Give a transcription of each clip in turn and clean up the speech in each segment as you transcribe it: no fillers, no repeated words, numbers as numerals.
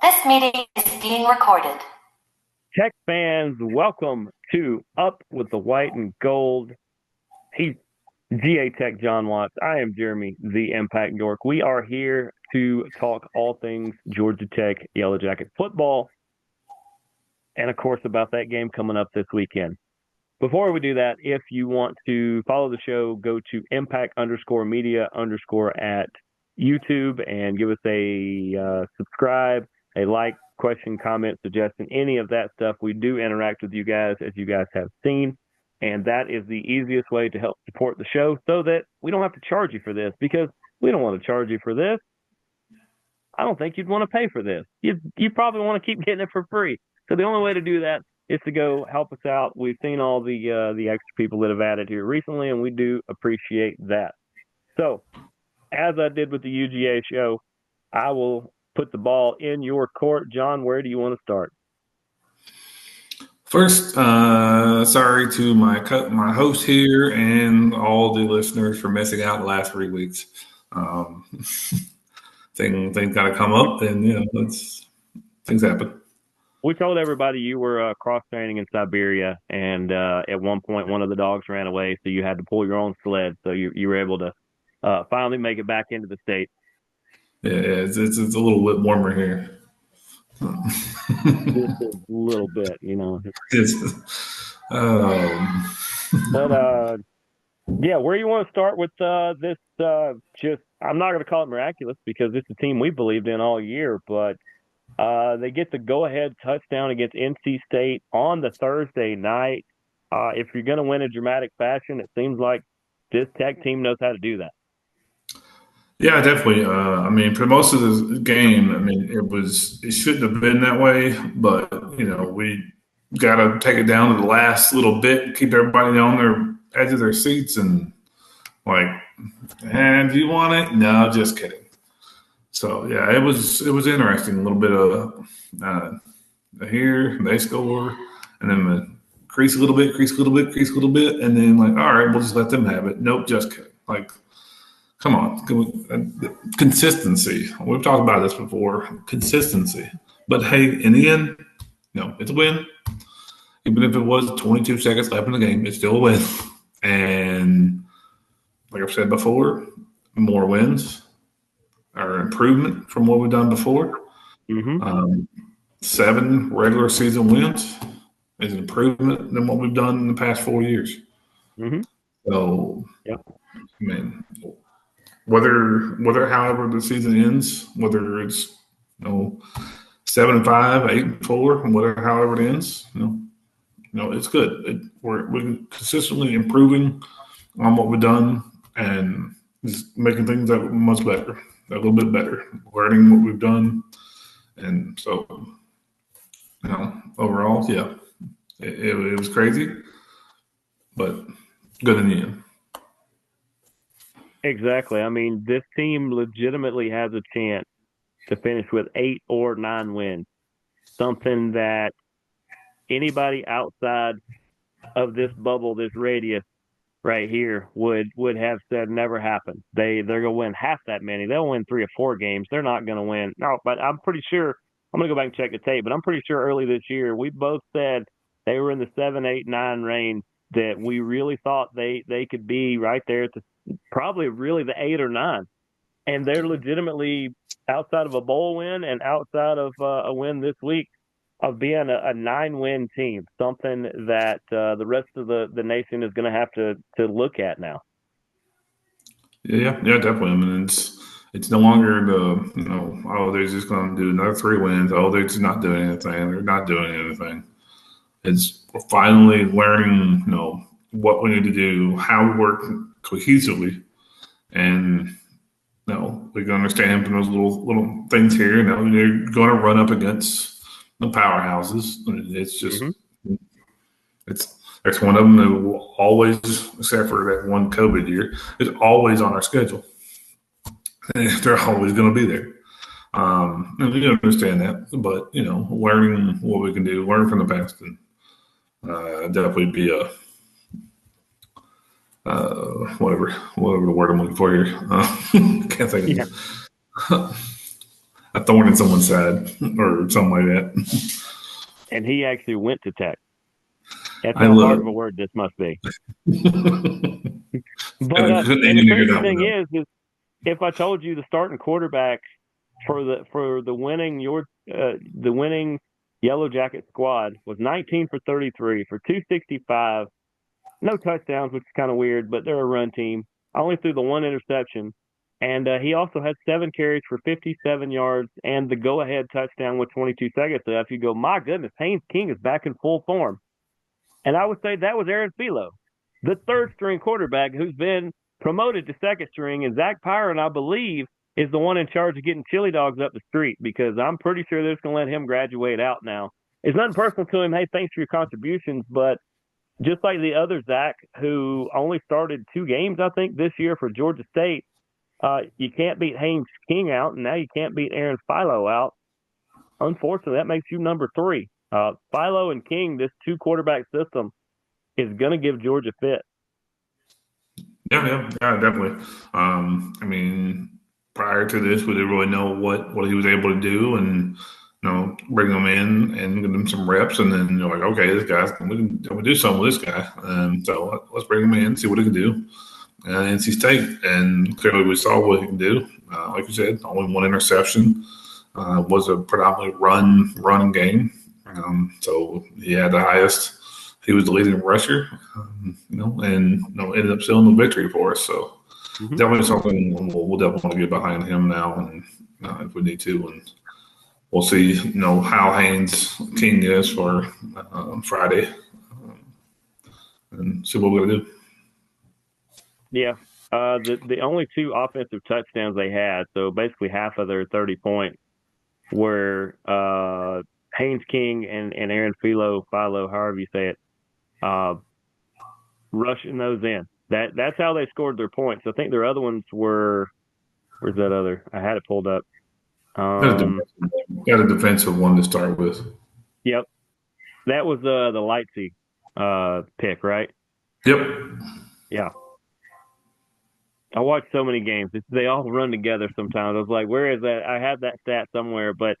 This meeting is being recorded. Tech fans, welcome to Up with the White and Gold. He's GA Tech John Watts. I am Jeremy, the Impact York. We are here to talk all things Georgia Tech Yellow Jacket football, and of course about that game coming up this weekend. Before we do that, if you want to follow the show, go to impact_media_ at YouTube and give us a subscribe, a like, question, comment, suggestion, any of that stuff. We do interact with you guys, as you guys have seen, and that is the easiest way to help support the show so that we don't have to charge you for this, because we don't want to charge you for this. I don't think you'd want to pay for this. You probably want to keep getting it for free. So the only way to do that is to go help us out. We've seen all the extra people that have added here recently, and we do appreciate that. So, as I did with the UGA show, I will put the ball in your court. John, where do you want to start? First, sorry to my host here and all the listeners for missing out the last 3 weeks. Things got to come up, and things happen. We told everybody you were cross training in Siberia, and at one point one of the dogs ran away, so you had to pull your own sled. So you were able to finally make it back into the state. Yeah, it's a little bit warmer here. Just a little bit, But yeah, where you want to start with this? I'm not going to call it miraculous, because it's a team we believed in all year, but they get the go-ahead touchdown against NC State on the Thursday night. If you're going to win in dramatic fashion, it seems like this Tech team knows how to do that. Yeah, definitely. For most of the game, it shouldn't have been that way, but we got to take it down to the last little bit, keep everybody on their edge of their seats, and and do you want it? No, just kidding. So yeah, it was interesting. A little bit of here they score, and then crease a little bit, and then all right, we'll just let them have it. Nope, just kidding. Come on, consistency. We've talked about this before. Consistency, but hey, in the end, it's a win. Even if it was 22 seconds left in the game, it's still a win. And like I've said before, more wins are improvement from what we've done before. Mm-hmm. 7 regular season wins is an improvement than what we've done in the past 4 years. Mm-hmm. So, yep. Whether however the season ends, whether it's 7-5, 8-4, whatever however it ends, it's good. We're consistently improving on what we've done and just making things that much better, a little bit better, learning what we've done, and so overall, yeah, it was crazy, but good in the end. Exactly. This team legitimately has a chance to finish with 8 or 9 wins, something that anybody outside of this bubble, this radius right here, would have said never happened. They're going to win half that many. They'll win 3 or 4 games. They're not going to win. No, but I'm pretty sure, I'm going to go back and check the tape, but I'm pretty sure early this year we both said they were in the 7, 8, 9 range, that we really thought they could be right there at the probably really the 8 or 9. And they're legitimately, outside of a bowl win and outside of a win this week, of being a 9-win team, something that the rest of the nation is going to have to look at now. Yeah, definitely. It's no longer they're just going to do another 3 wins. Oh, they're just not doing anything. They're not doing anything. We're finally learning, what we need to do, how we work cohesively, and we can understand from those little things here. They're going to run up against the powerhouses. It's just there's one of them that will always, except for that one COVID year, is always on our schedule. They're always going to be there. And we understand that, but learning what we can do, learn from the past, and definitely be a whatever the word I'm looking for here. Can't think of it. a thorn in someone's side or something like that. And he actually went to Tech. That's I how hard look. of a word this must be. Couldn't But even and the hear crazy that thing one. is if I told you the starting quarterback for the winning Yellow Jacket squad was 19 for 33 for 265, no touchdowns, which is kind of weird, but they're a run team. I only threw the one interception, and he also had 7 carries for 57 yards and the go-ahead touchdown with 22 seconds left. You go, my goodness, Haynes King is back in full form. And I would say that was Aaron Philo, the third-string quarterback who's been promoted to second string, and Zach Pyron, I believe, is the one in charge of getting chili dogs up the street because I'm pretty sure they're just going to let him graduate out now. It's nothing personal to him. Hey, thanks for your contributions, but just like the other Zach, who only started 2 games, I think, this year for Georgia State, you can't beat Haynes King out, and now you can't beat Aaron Philo out. Unfortunately, that makes you number 3. Philo and King, this 2-quarterback system, is going to give Georgia fit. Yeah, definitely. I mean, prior to this, we didn't really know what he was able to do, and bring him in and give him some reps, and then you're like, okay, this guy's we can do something with this guy, so let's bring him in, see what he can do. NC State, and clearly we saw what he can do. Like you said, only 1 interception. Was a predominantly run game, so he had the highest. He was the leading rusher, and ended up sealing the victory for us. So definitely something we'll definitely want to get behind him now, and if we need to, and we'll see how Haynes King is for Friday, and see what we're gonna do. Yeah, the only 2 offensive touchdowns they had, so basically half of their 30 points, were Haynes King and Aaron Philo, however you say it, rushing those in. That's how they scored their points. I think their other ones were, where's that other? I had it pulled up. Got a defensive one to start with. Yep, that was the Lightsey pick, right? Yep. Yeah. I watch so many games. They all run together sometimes. I was like, where is that? I have that stat somewhere, but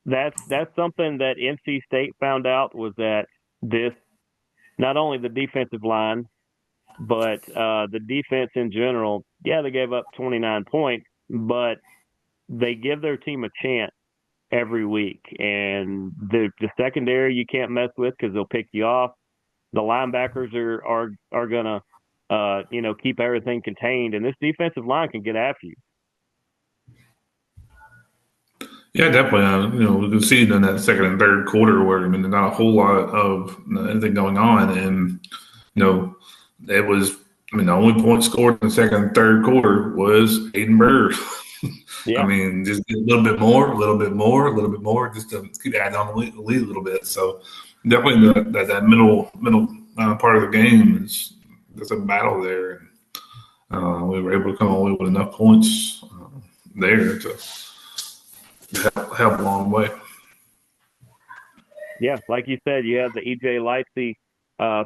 that's something that NC State found out, was that this, not only the defensive line, but the defense in general, they gave up 29 points, but they give their team a chance every week. And the secondary you can't mess with because they'll pick you off. The linebackers are going to keep everything contained, and this defensive line can get after you. Yeah, definitely. We can see in that second and third quarter where there's not a whole lot of anything going on, and it was. The only point scored in the second and third quarter was Aiden Burr. Yeah. Just a little bit more, a little bit more, a little bit more, just to keep adding on the lead a little bit. So definitely that middle part of the game there's a battle there, and we were able to come away with enough points there to help along the way. Yeah, like you said, you have the EJ Lightsey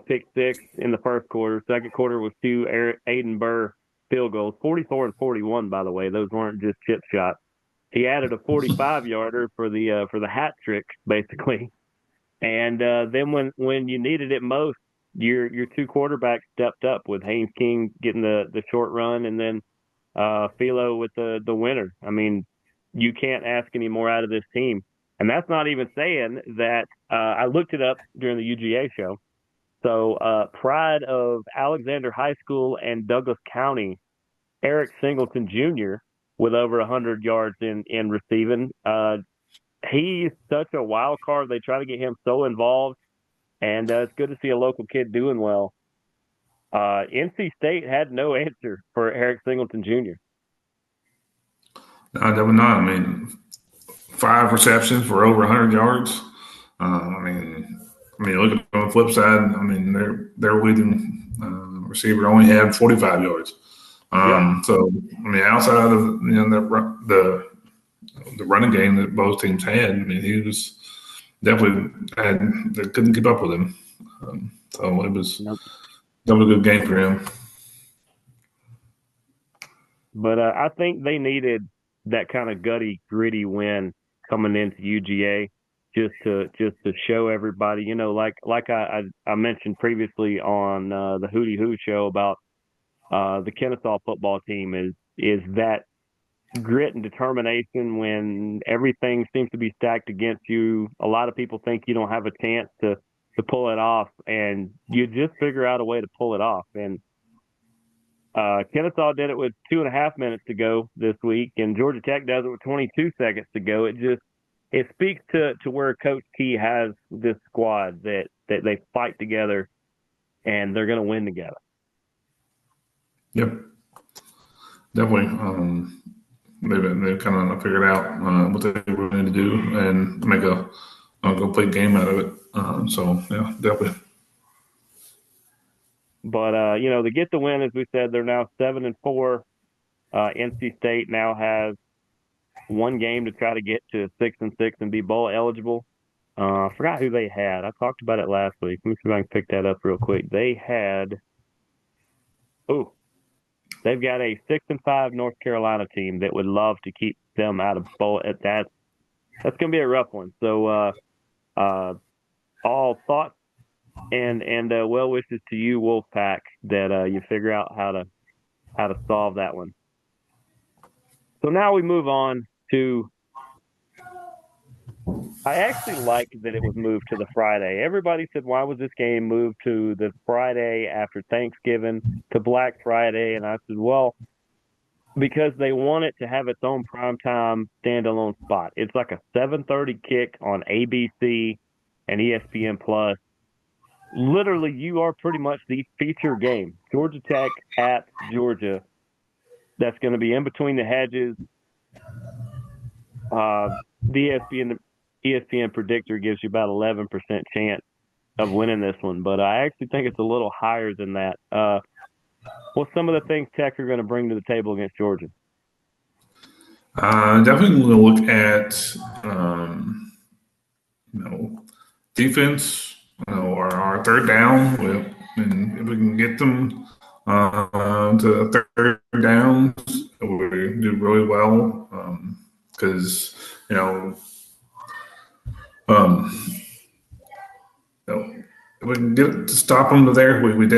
pick 6 in the first quarter. Second quarter was 2 Aiden Burr field goals, 44 and 41, by the way. Those weren't just chip shots. He added a 45-yarder for the hat trick, basically. And then when you needed it most, your 2 quarterbacks stepped up, with Haynes King getting the short run, and then Philo with the winner. You can't ask any more out of this team. And that's not even saying that I looked it up during the UGA show. So pride of Alexander High School and Douglas County, Eric Singleton Jr., with over 100 yards in receiving. He's such a wild card. They try to get him so involved, and it's good to see a local kid doing well. NC State had no answer for Eric Singleton Jr. No, definitely not. 5 receptions for over 100 yards. Look at on the flip side. Their leading receiver only had 45 yards. So outside of the running game that both teams had, he was definitely they couldn't keep up with him. So it was definitely a good game for him. But I think they needed that kind of gutty, gritty win coming into UGA, just to show everybody, like I mentioned previously on the Hootie Hoo show about the Kennesaw football team is that grit and determination when everything seems to be stacked against you. A lot of people think you don't have a chance to pull it off, and you just figure out a way to pull it off. And Kennesaw did it with 2.5 minutes to go this week, and Georgia Tech does it with 22 seconds to go. It speaks to where Coach Key has this squad that they fight together and they're going to win together. Yep, definitely. They've kind of figured out what they were going to do and make a complete game out of it. So yeah, definitely. But to get the win, as we said, they're now 7-4. NC State now has one game to try to get to 6-6 and be bowl eligible. I forgot who they had. I talked about it last week. Let me see if I can pick that up real quick. They've got a 6-5 North Carolina team that would love to keep them out of bowl. That's going to be a rough one. So all thoughts and well wishes to you, Wolfpack, that you figure out how to solve that one. So now we move on to. I actually like that it was moved to the Friday. Everybody said, why was this game moved to the Friday after Thanksgiving to Black Friday? And I said, well, because they want it to have its own primetime standalone spot. It's like a 7:30 kick on ABC and ESPN Plus. Literally, you are pretty much the feature game. Georgia Tech at Georgia. That's going to be in between the hedges. The ESPN predictor gives you about 11% chance of winning this one, but I actually think it's a little higher than that. What's some of the things Tech are going to bring to the table against Georgia? Definitely going to look at defense, our third down, and if we can get them to third downs, we do really well because if we can get to stop them there, I've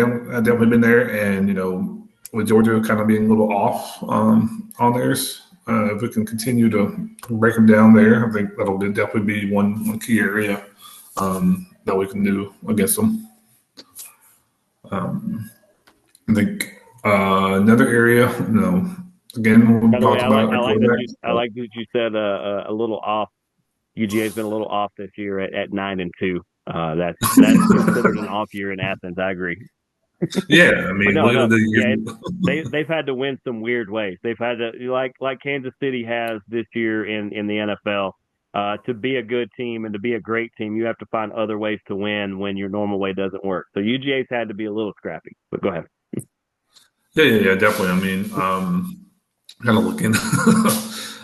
definitely been there, and with Georgia kind of being a little off on theirs, if we can continue to break them down there, I think that'll definitely be one key area that we can do against them. I think another area, again, we talked about. I like that you said a little off. UGA's been a little off this year at 9-2. That's considered an off year in Athens. I agree. Yeah, I mean, they've had to win some weird ways. They've had to like Kansas City has this year in the NFL. To be a good team and to be a great team, you have to find other ways to win when your normal way doesn't work. So UGA's had to be a little scrappy. But go ahead. Yeah, definitely. I mean, kind of looking.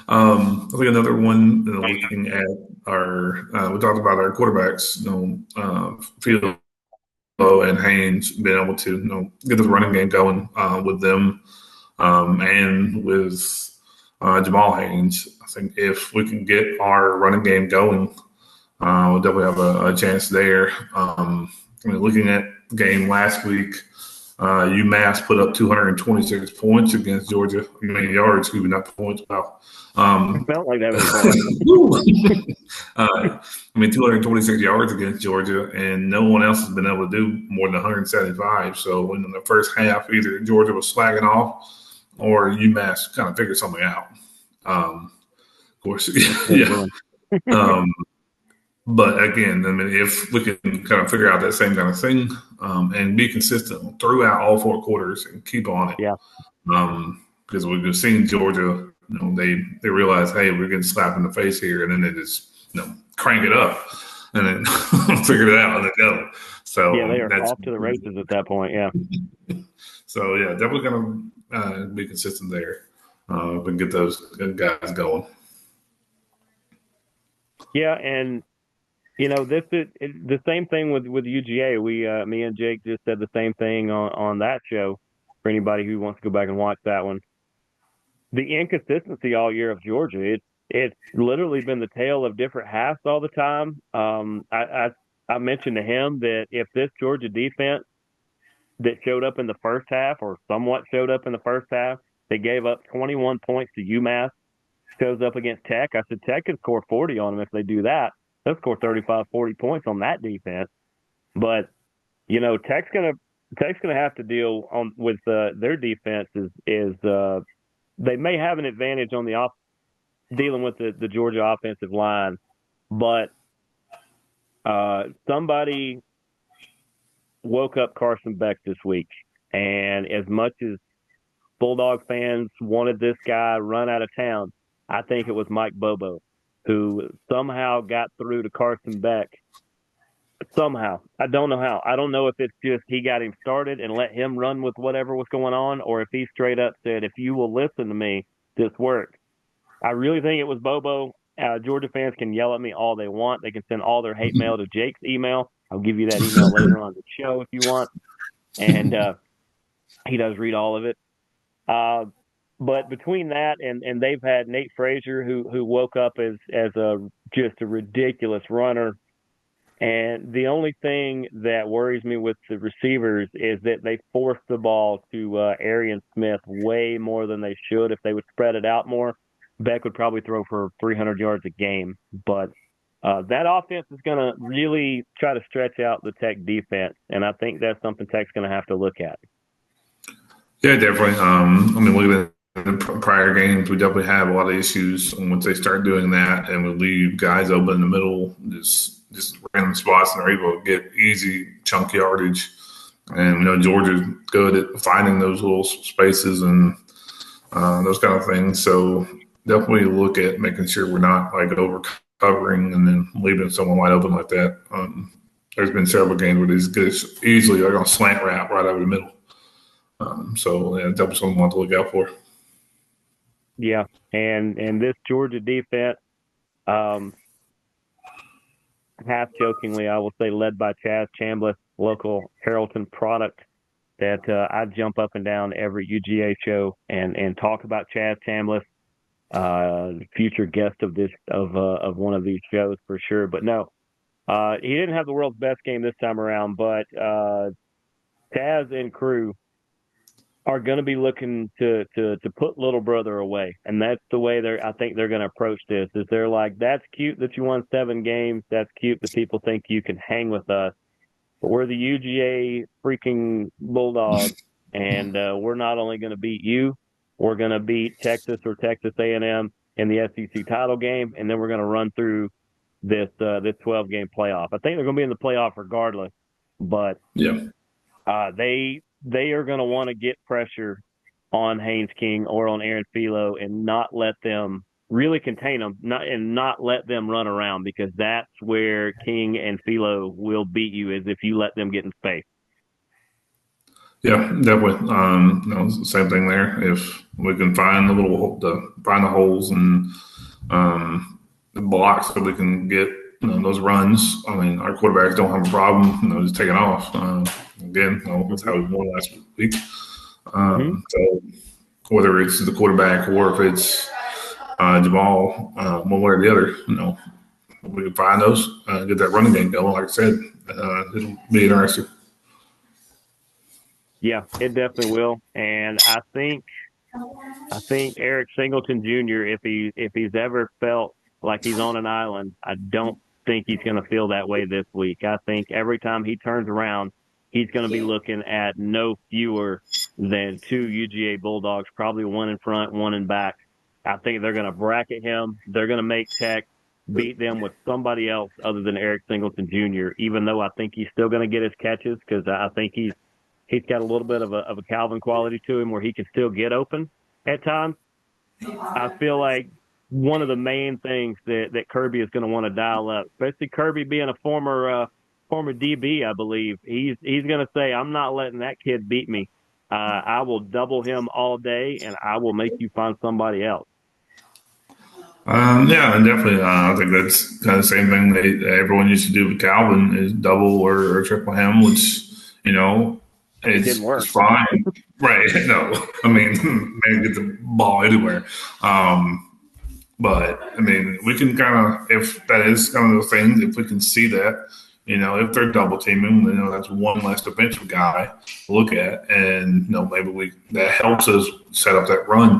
I think another one, looking at we talked about our quarterbacks, Philo and Haynes being able to, get the running game going with them and with Jamal Haynes. I think if we can get our running game going, we'll definitely have a chance there. Looking at the game last week, UMass put up 226 points against Georgia. I mean, yards, excuse me, not points. Wow. Felt like that was 226 yards against Georgia, and no one else has been able to do more than 175. So in the first half, either Georgia was slacking off or UMass kind of figured something out. Of course, yeah. But again, I mean, if we can kind of figure out that same kind of thing and be consistent throughout all four quarters and keep on it, because we've been seeing Georgia, they realize, hey, we're getting slapped in the face here, and then they just crank it up and then figure it out and then go. So yeah, they are off to the races at that point. Yeah. So yeah, definitely gonna be consistent there. We can get those guys going. Yeah, and this is the same thing with UGA. Me and Jake just said the same thing on that show. For anybody who wants to go back and watch that one, the inconsistency all year of Georgia. It's literally been the tale of different halves all the time. I mentioned to him that if this Georgia defense that showed up in the first half, or somewhat showed up in the first half, they gave up 21 points to UMass, shows up against Tech. I said Tech can score 40 on them if they do that. They'll score 35, 40 points on that defense. But Tech's gonna have to deal with their defense. Is they may have an advantage on the dealing with the Georgia offensive line, but somebody woke up Carson Beck this week, and as much as Bulldog fans wanted this guy run out of town, I think it was Mike Bobo who somehow got through to Carson Beck. Somehow. I don't know how. I don't know if it's just he got him started and let him run with whatever was going on, or if he straight up said, if you will listen to me, this worked. I really think it was Bobo. Georgia fans can yell at me all they want. They can send all their hate mail to Jake's email. I'll give you that email later on the show if you want. And he does read all of it. But between that and they've had Nate Frazier who woke up as just a ridiculous runner. And the only thing that worries me with the receivers is that they force the ball to Arian Smith way more than they should. If they would spread it out more, Beck would probably throw for 300 yards a game. But that offense is going to really try to stretch out the Tech defense, and I think that's something Tech's going to have to look at. Yeah, definitely. Looking at the prior games, we definitely have a lot of issues once they start doing that, and we leave guys open in the middle, just random spots, and they're able to get easy chunk yardage. And Georgia's good at finding those little spaces and those kind of things. So definitely look at making sure we're not like over covering and then leaving someone wide open like that. There's been several games where these guys easily are going to slant wrap right over the middle. Definitely something we want to look out for. Yeah, and this Georgia defense, half jokingly, I will say, led by Chaz Chambliss, local Carrollton product, that I jump up and down every UGA show and talk about Chaz Chambliss, future guest of one of these shows for sure. But no, he didn't have the world's best game this time around, but Chaz and crew are going to be looking to put little brother away. And that's the way I think they're going to approach this, is they're like, that's cute that you won 7 games. That's cute that people think you can hang with us. But we're the UGA freaking Bulldogs, and we're not only going to beat you, we're going to beat Texas or Texas A&M in the SEC title game, and then we're going to run through this 12-game playoff. I think they're going to be in the playoff regardless, but they are going to want to get pressure on Haynes King or on Aaron Philo and not let them really contain them, not let them run around, because that's where King and Philo will beat you, is if you let them get in space. Yeah, definitely. Same thing there. If we can find the holes and the blocks that we can get those runs. I mean, our quarterbacks don't have a problem, just taking off. Again, that's how we won last week. So whether it's the quarterback or if it's Jamal, one way or the other, we can find those, get that running game going. Like I said, it'll be interesting. Yeah, it definitely will. And I think Eric Singleton Jr., if he's ever felt like he's on an island, I don't think he's going to feel that way this week. I think every time he turns around, he's going to be looking at no fewer than 2 UGA Bulldogs, probably one in front, one in back. I think they're going to bracket him. They're going to make Tech beat them with somebody else other than Eric Singleton Jr., even though I think he's still going to get his catches, because I think he's got a little bit of a Calvin quality to him where he can still get open at times. I feel like one of the main things that Kirby is going to want to dial up, especially Kirby being a former DB, I believe, he's going to say, I'm not letting that kid beat me. I will double him all day, and I will make you find somebody else. And definitely. I think that's kind of the same thing that everyone used to do with Calvin, is double or triple him, which, It didn't work. It's fine. Right. No, I mean, man get the ball anywhere. But I mean, we can kind of, if that is kind of the thing, if we can see that, if they're double teaming, that's one less defensive guy to look at, and maybe we that helps us set up that run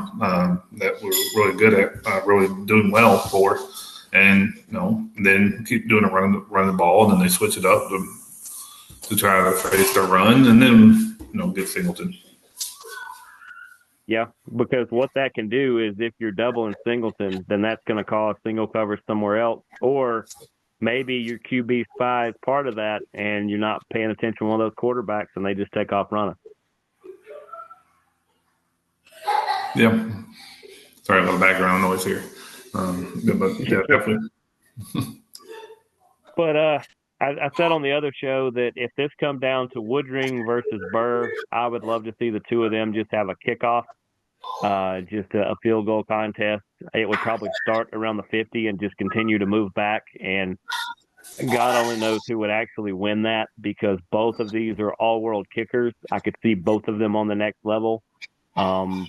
that we're really good at, really doing well for, and then keep doing a run the ball, and then they switch it up to try to face the run, and then get Singleton. Yeah, because what that can do is if you're doubling Singleton, then that's going to cause single coverage somewhere else. Or maybe your QB spy is part of that and you're not paying attention to one of those quarterbacks and they just take off running. Yeah. Sorry, a little background noise here. But yeah, definitely. But I said on the other show that if this come down to Woodring versus Burr, I would love to see the two of them just have a kickoff, just a field goal contest. It would probably start around the 50 and just continue to move back. And God only knows who would actually win that because both of these are all-world kickers. I could see both of them on the next level. I'll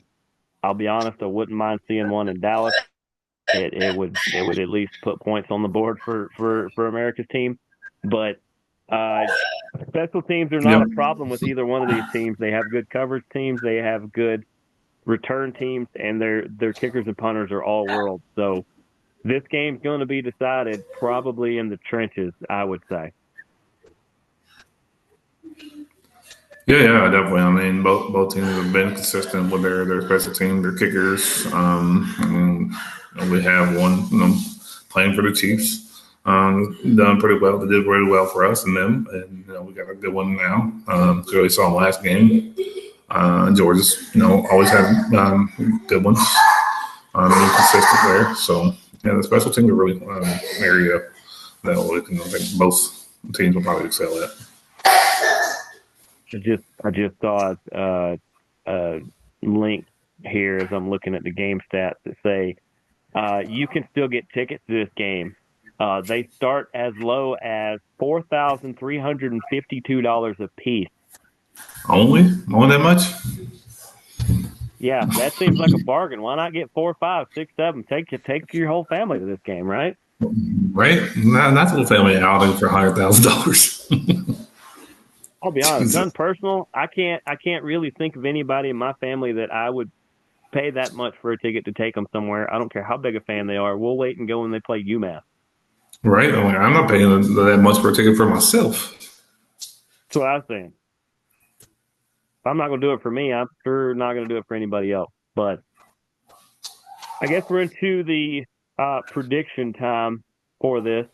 be honest, I wouldn't mind seeing one in Dallas. It would at least put points on the board for America's team. But special teams are not a problem with either one of these teams. They have good coverage teams. They have good return teams, and their kickers and punters are all world. So this game's going to be decided probably in the trenches, I would say. Yeah, definitely. I mean, both teams have been consistent with their special team, their kickers. I mean, we have one playing for the Chiefs. Done pretty well. They did really well for us and them, and we got a good one now. Clearly saw them last game. Georgia's always had good ones. Being consistent there. So yeah, the special teams are really area that I think both teams will probably excel at. I just saw a link here as I'm looking at the game stats that say you can still get tickets to this game. They start as low as $4,352 a piece. Only that much? Yeah, that seems like a bargain. Why not get 4, 5, 6, 7? Take your whole family to this game, right? Right? Not the family outing for $100,000. I'll be honest, done personal, I can't really think of anybody in my family that I would pay that much for a ticket to take them somewhere. I don't care how big a fan they are. We'll wait and go when they play UMass. Right? I'm not paying that much for a ticket for myself. That's what I was saying. If I'm not going to do it for me, I'm sure not going to do it for anybody else. But I guess we're into the prediction time for this.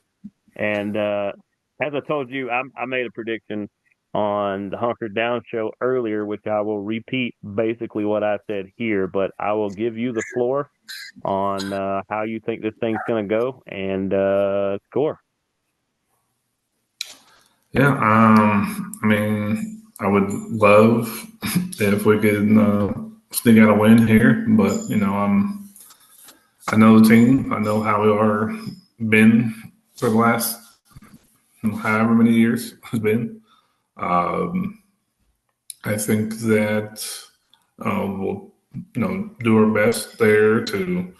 And as I told you, I made a prediction on the Hunkered Down show earlier, which I will repeat basically what I said here, but I will give you the floor on how you think this thing's going to go and score. Yeah, I mean, I would love if we could sneak out a win here, but I know the team. I know how we are been for the last however many years it's been. I think that we'll do our best there to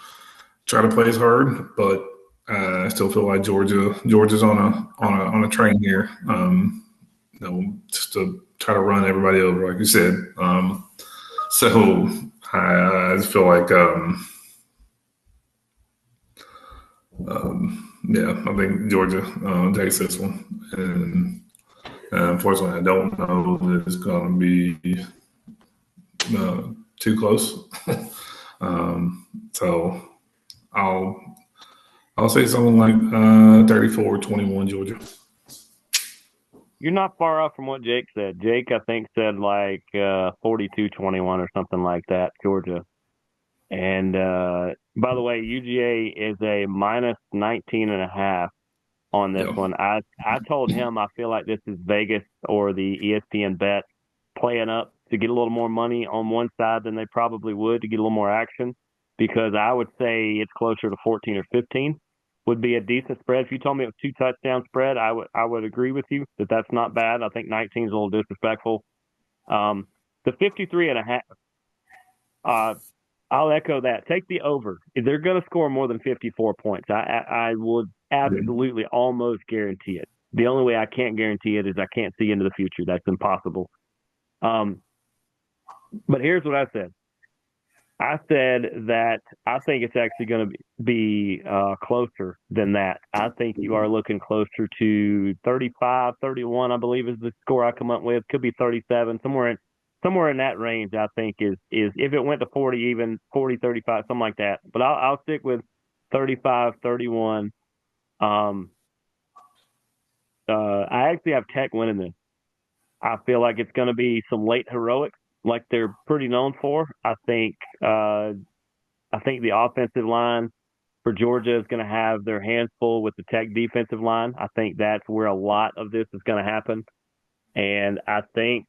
try to play as hard, but I still feel like Georgia's on a train here. Just to try to run everybody over, like you said. So I just feel like I think Georgia takes this one, and unfortunately, I don't know that it's going to be too close. So I'll say something like 34-21 Georgia. You're not far off from what Jake said. Jake, I think, said like 42-21 or something like that, Georgia. And by the way, UGA is a minus 19.5 on this one. I told him I feel like this is Vegas or the ESPN bet playing up to get a little more money on one side than they probably would to get a little more action, because I would say it's closer to 14 or 15 would be a decent spread. If you told me it was 2 touchdown spread, I would agree with you that that's not bad. I think 19 is a little disrespectful. The 53.5. I'll echo that. Take the over. If they're going to score more than 54 points, I would absolutely almost guarantee it. The only way I can't guarantee it is I can't see into the future. That's impossible. But here's what I said. I said that I think it's actually going to be closer than that. I think you are looking closer to 35, 31, I believe is the score I come up with. Could be 37, somewhere in that range, I think is if it went to 40, even 40, 35, something like that. But I'll stick with 35, 31. I actually have Tech winning this. I feel like it's going to be some late heroics, like they're pretty known for. I think the offensive line for Georgia is going to have their hands full with the Tech defensive line. I think that's where a lot of this is going to happen. And I think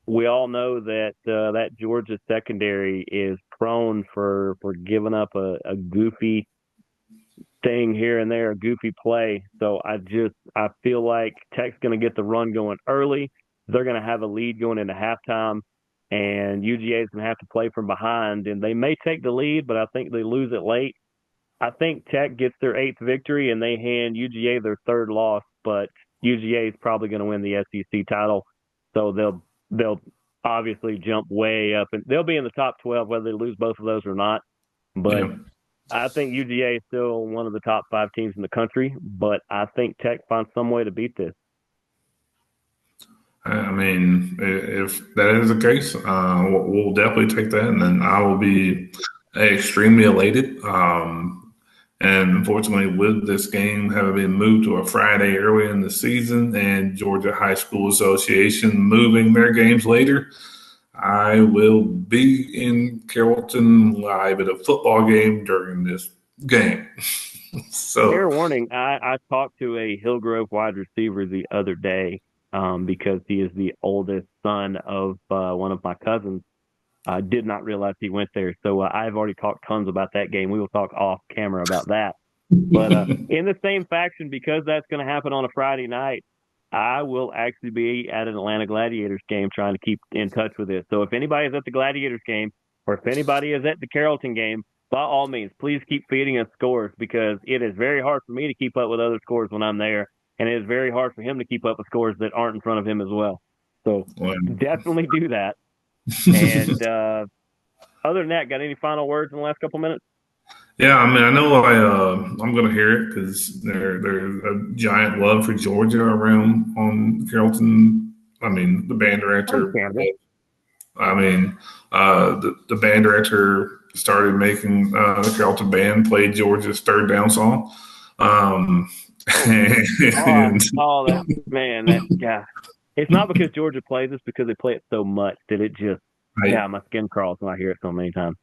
we all know that that Georgia secondary is prone for giving up a goofy thing here and there, a goofy play. So I feel like Tech's going to get the run going early. They're going to have a lead going into halftime, and UGA is going to have to play from behind. And they may take the lead, but I think they lose it late. I think Tech gets their 8th victory, and they hand UGA their 3rd loss, but UGA is probably going to win the SEC title. So they'll obviously jump way up, and they'll be in the top 12 whether they lose both of those or not. But yeah. I think UGA is still one of the top 5 teams in the country, but I think Tech finds some way to beat this. I mean, if that is the case, we'll definitely take that, and then I will be extremely elated. And unfortunately, with this game having been moved to a Friday early in the season and Georgia High School Association moving their games later, I will be in Carrollton live at a football game during this game. So, fair warning, I talked to a Hillgrove wide receiver the other day because he is the oldest son of one of my cousins. I did not realize he went there. So I've already talked tons about that game. We will talk off camera about that. But in the same faction, because that's going to happen on a Friday night, I will actually be at an Atlanta Gladiators game trying to keep in touch with this. So if anybody is at the Gladiators game or if anybody is at the Carrollton game, by all means, please keep feeding us scores because it is very hard for me to keep up with other scores when I'm there. And it is very hard for him to keep up with scores that aren't in front of him as well. So definitely do that. And other than that, got any final words in the last couple minutes? Yeah, I mean, I know I'm going to hear it because there's a giant love for Georgia around on Carrollton. I mean, the band director. I mean, the band director started making the Carrollton band play Georgia's Third Down song. Yeah. It's not because Georgia plays; it's because they play it so much that it just. Yeah, my skin crawls when I hear it so many times.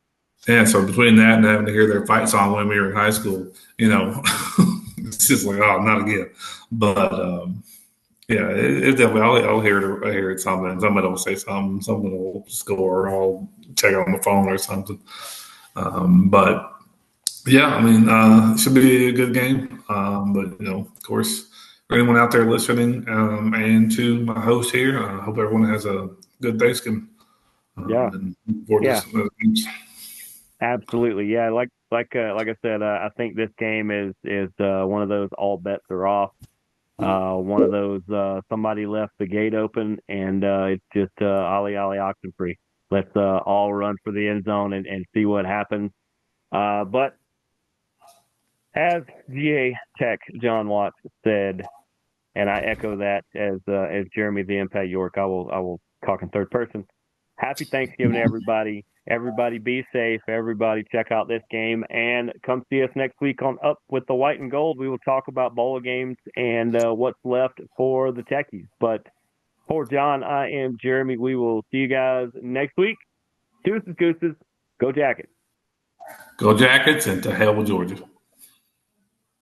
Yeah, so between that and having to hear their fight song when we were in high school, it's just like, oh, not again. But yeah, it definitely. I'll hear it. I hear it. Somebody will say something. Someone will score. Or I'll check it on the phone or something. But yeah, I mean, it should be a good game. But of course, for anyone out there listening, and to my host here, I hope everyone has a good Thanksgiving. Yeah. Absolutely. Yeah. Like I said, I think this game is one of those all bets are off. One of those somebody left the gate open and it's just ollie oxen free. Let's all run for the end zone and see what happens. But as GA Tech John Watts said, and I echo that as Jeremy the Impact York, I will talk in third person. Happy Thanksgiving, everybody. Everybody be safe. Everybody check out this game and come see us next week on Up with the White and Gold. We will talk about bowl games and what's left for the Techies. But for John, I am Jeremy. We will see you guys next week. Deuces, gooses. Go Jackets. Go Jackets and to hell with Georgia.